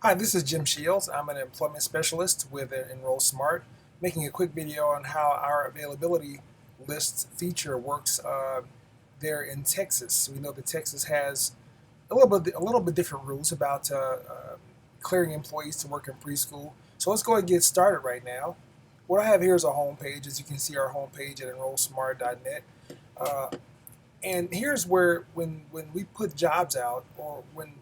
Hi, this is Jim Shields. I'm an employment specialist with Enrollsmart, making a quick video on how our availability list feature works there in Texas. We know that Texas has a little bit different rules about clearing employees to work in preschool. So let's go ahead and get started right now. What I have here is a home page. As you can see, our home page at enrollsmart.net. Uh, and here's where when we put jobs out, or when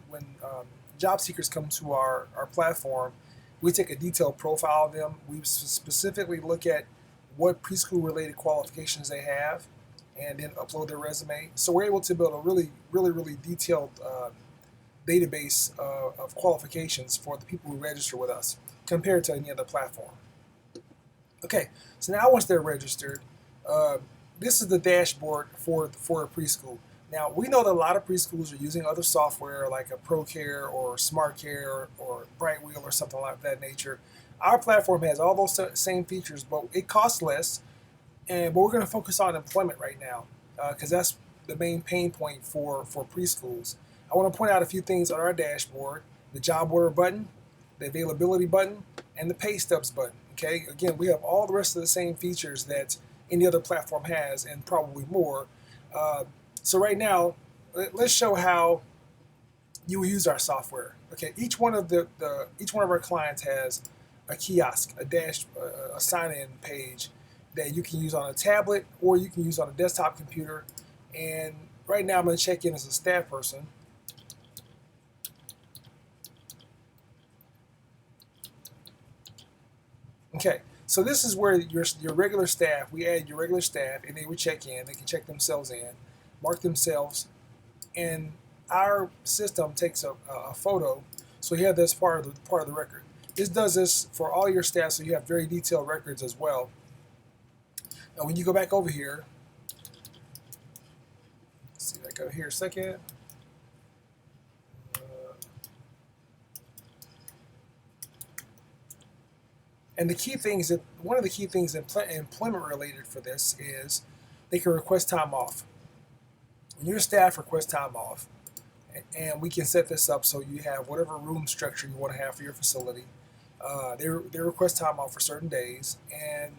job seekers come to our platform, we take a detailed profile of them. We specifically look at what preschool related qualifications they have, and then upload their resume. So we're able to build a really detailed database of qualifications for the people who register with us compared to any other platform. Okay, so now once they're registered, uh, this is the dashboard for a preschool. Now we know that a lot of preschools are using other software like a ProCare or SmartCare or Brightwheel or something like that nature. Our platform has all those same features, but it costs less. But we're going to focus on employment right now because that's the main pain point for preschools. I want to point out a few things on our dashboard: the job order button, the availability button, and the pay stubs button. Okay, again, we have all the rest of the same features that any other platform has, and probably more. Uh, so right now, let's show how you will use our software. Okay, each one of our clients has a kiosk, a sign-in page that you can use on a tablet or you can use on a desktop computer. And right now, I'm going to check in as a staff person. Okay, so this is where your regular staff, we add your regular staff, and they would check in. They can check themselves in, mark themselves, and our system takes a photo, so you have this part of the record. This does this for all your staff, so you have very detailed records as well. Now, when you go back over here, let's see, I go here a second. And the key things that one of the key things employment related for this is they can request time off. When your staff request time off, and we can set this up so you have whatever room structure you want to have for your facility. They request time off for certain days, and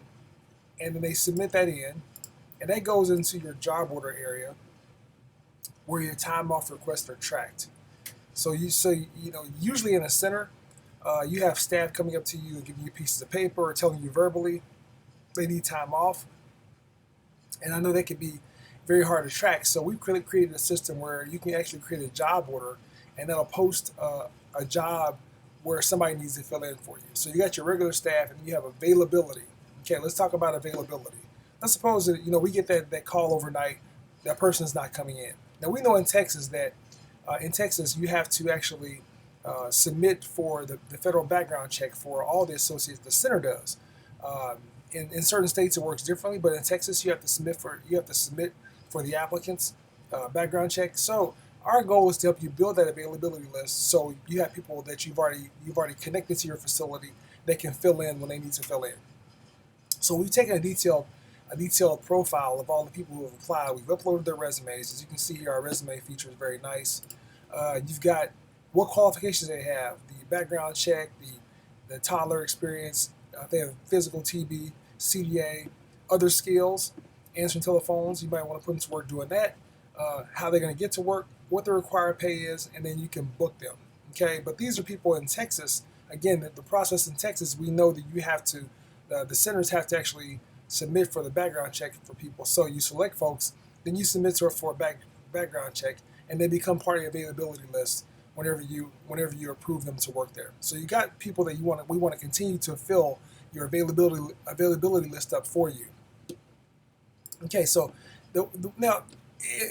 then they submit that in, and that goes into your job order area where your time off requests are tracked. So usually in a center, you have staff coming up to you and giving you pieces of paper or telling you verbally they need time off, and I know that can be very hard to track. So we've created a system where you can actually create a job order, and that'll post a job where somebody needs to fill in for you. So you got your regular staff, and you have availability. Okay, let's talk about availability. Let's suppose that we get that call overnight, that person's not coming in. Now we know in Texas that in Texas you have to actually submit for the federal background check for all the associates. The center does. In certain states it works differently, but in Texas you have to submit for the applicants background check. So our goal is to help you build that availability list, so you have people that you've already connected to your facility that can fill in when they need to fill in. So we've taken a detailed profile of all the people who have applied. We've uploaded their resumes. As you can see here, our resume feature is very nice. You've got what qualifications they have, the background check, the toddler experience, if they have physical TB, CDA, other skills, answering telephones. You might want to put them to work doing that. How they're going to get to work, what the required pay is, and then you can book them. Okay, but these are people in Texas. Again, the process in Texas, we know that you have to, the centers have to actually submit for the background check for people. So you select folks, then you submit for a background check, and they become part of your availability list whenever you approve them to work there. So you got people that we want to continue to fill your availability list up for you. Okay, so now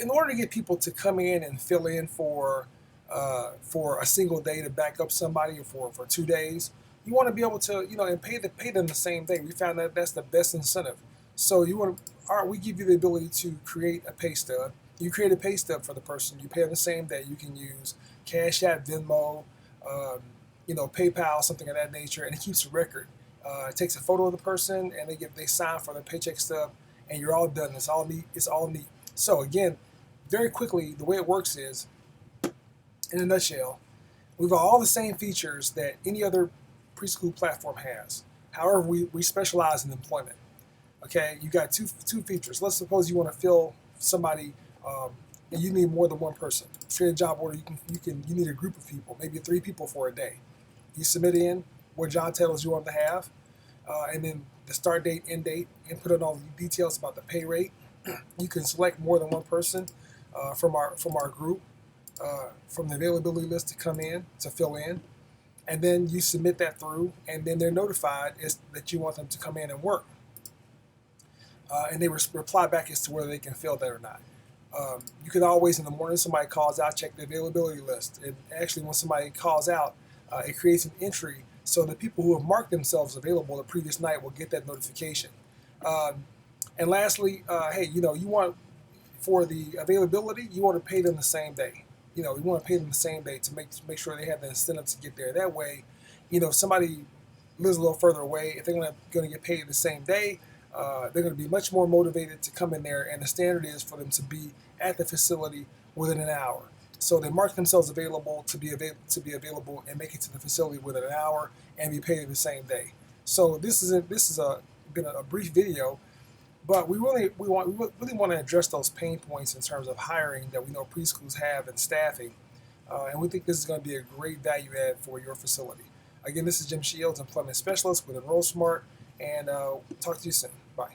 in order to get people to come in and fill in for a single day to back up somebody, or for 2 days, you want to be able to and pay them the same day. We found that that's the best incentive. So we give you the ability to create a pay stub. You create a pay stub for the person. You pay them the same day. You can use Cash App, Venmo, PayPal, something of that nature, and it keeps a record. It takes a photo of the person, and they sign for the paycheck stub, and you're all done. It's all neat. It's all neat. So again, very quickly, the way it works is, in a nutshell, We've got all the same features that any other preschool platform has. However, we specialize in employment. Okay, you got two features. Let's suppose you want to fill somebody, and you need more than one person. Create a job order. You need a group of people, maybe 3 people for a day. You submit in what job titles you want to have, and then the start date, end date, and put in all the details about the pay rate. You can select more than one person from our group, from the availability list to come in to fill in, and then you submit that through, and then they're notified that you want them to come in and work, and they reply back as to whether they can fill that or not. You can always, in the morning, somebody calls out, check the availability list. And actually, when somebody calls out, it creates an entry so the people who have marked themselves available the previous night will get that notification. Um, and lastly, hey, you want for the availability, you want to pay them the same day. You want to pay them the same day to make sure they have the incentive to get there. That way, if somebody lives a little further away, if they're going to get paid the same day, they're going to be much more motivated to come in there. And the standard is for them to be at the facility within an hour. So they mark themselves available to be available and make it to the facility within an hour and be paid the same day. So been a brief video, but we really want to address those pain points in terms of hiring that we know preschools have and staffing, and we think this is going to be a great value add for your facility. Again, this is Jim Shields, Employment Specialist with Enrollsmart, and talk to you soon. Bye.